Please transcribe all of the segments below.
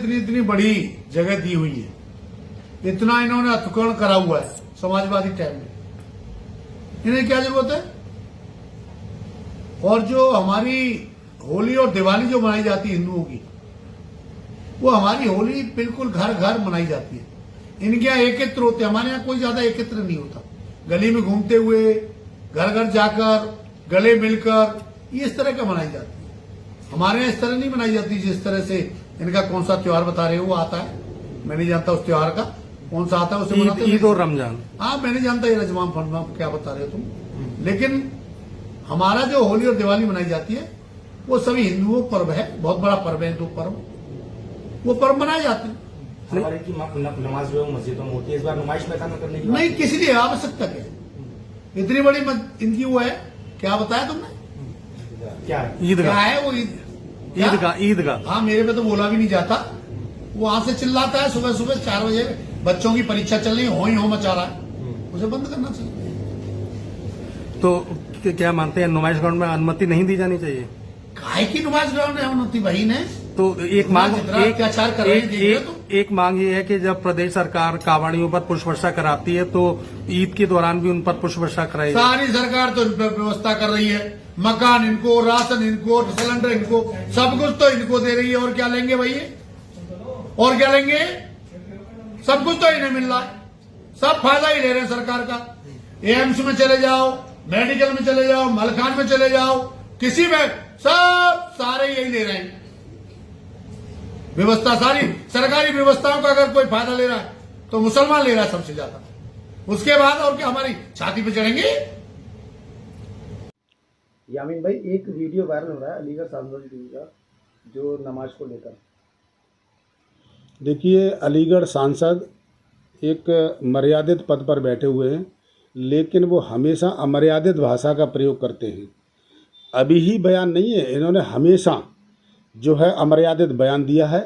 इतनी इतनी बड़ी जगह दी हुई है, इतना इन्होंने अतिक्रमण करा हुआ है समाजवादी टाइम में, इन्हें क्या जरूरत है। और जो हमारी होली और दिवाली जो मनाई जाती है हिंदुओं की, वो हमारी होली बिल्कुल घर घर मनाई जाती है। इनके यहाँ एकत्र होते हैं, हमारे यहाँ कोई ज्यादा एकत्र नहीं होता। गली में घूमते हुए, घर घर जाकर, गले मिलकर, ये इस तरह का मनाई जाती है। हमारे यहाँ इस तरह नहीं मनाई जाती जिस तरह से इनका कौन सा त्योहार बता रहे हो वो आता है। मैं नहीं जानता उस त्योहार का कौन सा आता है, उसे मनाते ईद और रमजान। हाँ, मैं नहीं जानता ये रजमान फरमा क्या बता रहे हो तुम। लेकिन हमारा जो होली और दिवाली मनाई जाती है वो सभी हिंदुओं पर्व है, बहुत बड़ा पर्व है हिंदू पर्व, वो पर्व मनाए जाते हैं। हमारे की नमाज जो है मस्जिदों में होती है, इस बार नुमाइश मैदान में करने की नहीं, किसी लिए आवश्यकता क्या है, इतनी बड़ी इनकी वो है, क्या बताया तुमने क्या क्या है वो ईद का। हाँ, मेरे पे तो बोला भी नहीं जाता। वो वहां से चिल्लाता है सुबह सुबह 4 बजे, बच्चों की परीक्षा चल रही हो ही हो मचा रहा है, उसे बंद करना चाहिए। तो क्या मानते हैं नुमाइश ग्राउंड में अनुमति नहीं दी जानी चाहिए? काहे की नुमाइश ग्राउंड है अनुमति भाई ने? तो एक मांग अत्याचार कर रहे हैं एक मांग ये है कि जब प्रदेश सरकार कावड़ियों पर पुष्प वर्षा कराती है तो ईद के दौरान भी उन पर पुष्प वर्षा कराई। सारी सरकार तो इन पर व्यवस्था कर रही है, मकान इनको, राशन इनको, सिलेंडर इनको, सब कुछ तो इनको दे रही है। और क्या लेंगे भाई, और क्या लेंगे? सब कुछ तो इन्हें मिल रहा है, सब फायदा ही ले रहे हैं सरकार का। एम्स में चले जाओ, मेडिकल में चले जाओ, मलखान में चले जाओ, किसी में सब सारे यही ले रहे हैं व्यवस्था। सारी सरकारी व्यवस्थाओं का अगर कोई फायदा ले रहा है तो मुसलमान ले रहा है सबसे ज्यादा। उसके बाद और क्या हमारी छाती पे चढ़ेंगे? यामीन भाई, एक वीडियो वायरल हो रहा है अलीगढ़ सांसद जी का, जो नमाज को लेकर। देखिए, अलीगढ़ सांसद एक मर्यादित पद पर बैठे हुए हैं, लेकिन वो हमेशा अमर्यादित भाषा का प्रयोग करते हैं। अभी ही बयान नहीं है, इन्होंने हमेशा जो है अमर्यादित बयान दिया है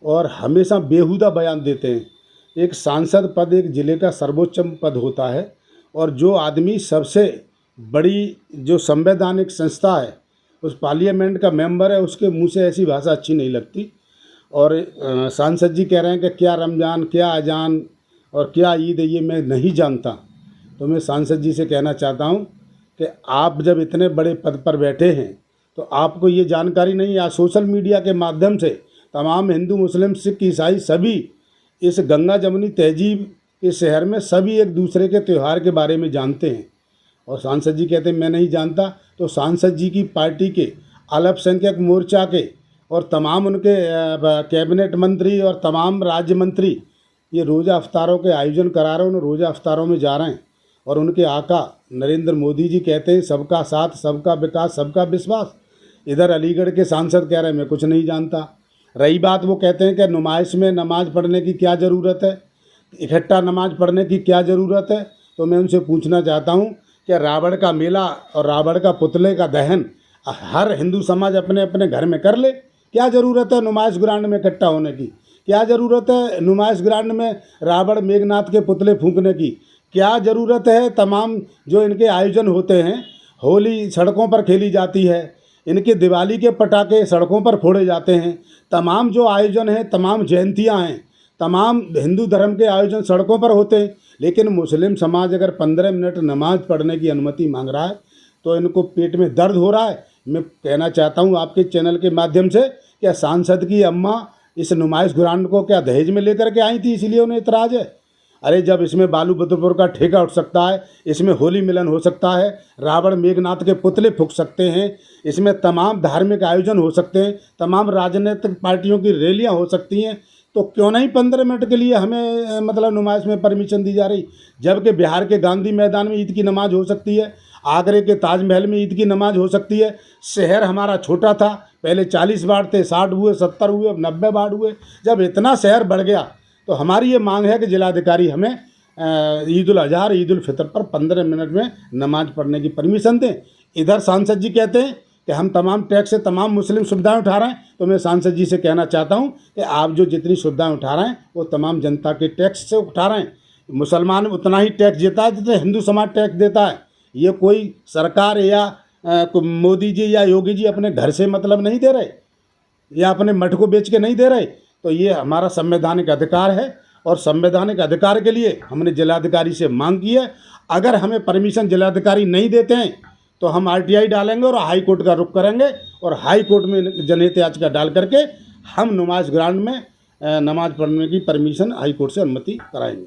और हमेशा बेहुदा बयान देते हैं। एक सांसद पद एक ज़िले का सर्वोच्च पद होता है और जो आदमी सबसे बड़ी जो संवैधानिक संस्था है उस पार्लियामेंट का मेंबर है, उसके मुंह से ऐसी भाषा अच्छी नहीं लगती। और सांसद जी कह रहे हैं कि क्या रमज़ान, क्या अजान और क्या ईद है, ये मैं नहीं जानता। तो मैं सांसद जी से कहना चाहता हूँ कि आप जब इतने बड़े पद पर बैठे हैं तो आपको ये जानकारी नहीं। आज सोशल मीडिया के माध्यम से तमाम हिंदू, मुस्लिम, सिख, ईसाई सभी इस गंगा जमुनी तहजीब के शहर में सभी एक दूसरे के त्यौहार के बारे में जानते हैं। और सांसद जी कहते हैं मैं नहीं जानता। तो सांसद जी की पार्टी के अल्पसंख्यक मोर्चा के और तमाम उनके कैबिनेट मंत्री और तमाम राज्य मंत्री ये रोज़ा अफ्तारों के आयोजन करा रहे हैं, उन रोज़ा अफ्तारों में जा रहे हैं। और उनके आका नरेंद्र मोदी जी कहते हैं सबका साथ, सबका विकास, सबका विश्वास। इधर अलीगढ़ के सांसद कह रहे हैं मैं कुछ नहीं जानता। रही बात, वो कहते हैं कि नुमाइश में नमाज पढ़ने की क्या ज़रूरत है, इकट्ठा नमाज पढ़ने की क्या ज़रूरत है। तो मैं उनसे पूछना चाहता हूँ कि रावण का मेला और रावण का पुतले का दहन हर हिंदू समाज अपने अपने घर में कर ले, क्या ज़रूरत है नुमाइश ग्राउंड में इकट्ठा होने की? क्या ज़रूरत है नुमाइश ग्राउंड में रावण मेघनाथ के पुतले फूंकने की? क्या ज़रूरत है तमाम जो इनके आयोजन होते हैं, होली सड़कों पर खेली जाती है, इनके दिवाली के पटाखे सड़कों पर फोड़े जाते हैं, तमाम जो आयोजन हैं, तमाम जयंतियां हैं, तमाम हिंदू धर्म के आयोजन सड़कों पर होते हैं। लेकिन मुस्लिम समाज अगर 15 मिनट नमाज पढ़ने की अनुमति मांग रहा है तो इनको पेट में दर्द हो रहा है। मैं कहना चाहता हूं आपके चैनल के माध्यम से, क्या सांसद की अम्मा इस नुमाइश ग्राउंड को क्या दहेज में लेकर के आई थी इसलिए उन्हें इतराज़ है? अरे जब इसमें बालू बदरपुर का ठेका उठ सकता है, इसमें होली मिलन हो सकता है, रावण मेघनाथ के पुतले फूंक सकते हैं, इसमें तमाम धार्मिक आयोजन हो सकते हैं, तमाम राजनीतिक पार्टियों की रैलियां हो सकती हैं, तो क्यों नहीं 15 मिनट के लिए हमें मतलब नुमाइश में परमिशन दी जा रही? जबकि बिहार के गांधी मैदान में ईद की नमाज हो सकती है, आगरे के ताजमहल में ईद की नमाज हो सकती है। शहर हमारा छोटा था, पहले 40 वार्ड थे, 60 हुए, 70 हुए, अब 90 वार्ड हुए। जब इतना शहर बढ़ गया तो हमारी ये मांग है कि जिलाधिकारी हमें ईद उल अजहा और ईद उल फितर पर 15 मिनट में नमाज पढ़ने की परमिशन दें। इधर सांसद जी कहते हैं कि हम तमाम टैक्स से तमाम मुस्लिम सुविधाएं उठा रहे हैं। तो मैं सांसद जी से कहना चाहता हूं कि आप जो जितनी सुविधाएं उठा रहे हैं वो तमाम जनता के टैक्स से उठा रहे हैं। मुसलमान उतना ही टैक्स देता है जितना हिंदू समाज टैक्स देता है। ये कोई सरकार या मोदी जी या योगी जी अपने घर से मतलब नहीं दे रहे या अपने मठ को बेच के नहीं दे रहे। तो ये हमारा संवैधानिक अधिकार है और संवैधानिक अधिकार के लिए हमने जिलाधिकारी से मांग की है। अगर हमें परमिशन जिलाधिकारी नहीं देते हैं तो हम आरटीआई डालेंगे और हाई कोर्ट का रुख करेंगे और हाई कोर्ट में जनहित याचिका डाल करके हम नुमाइश ग्राउंड में नमाज पढ़ने की परमिशन हाई कोर्ट से अनुमति कराएंगे।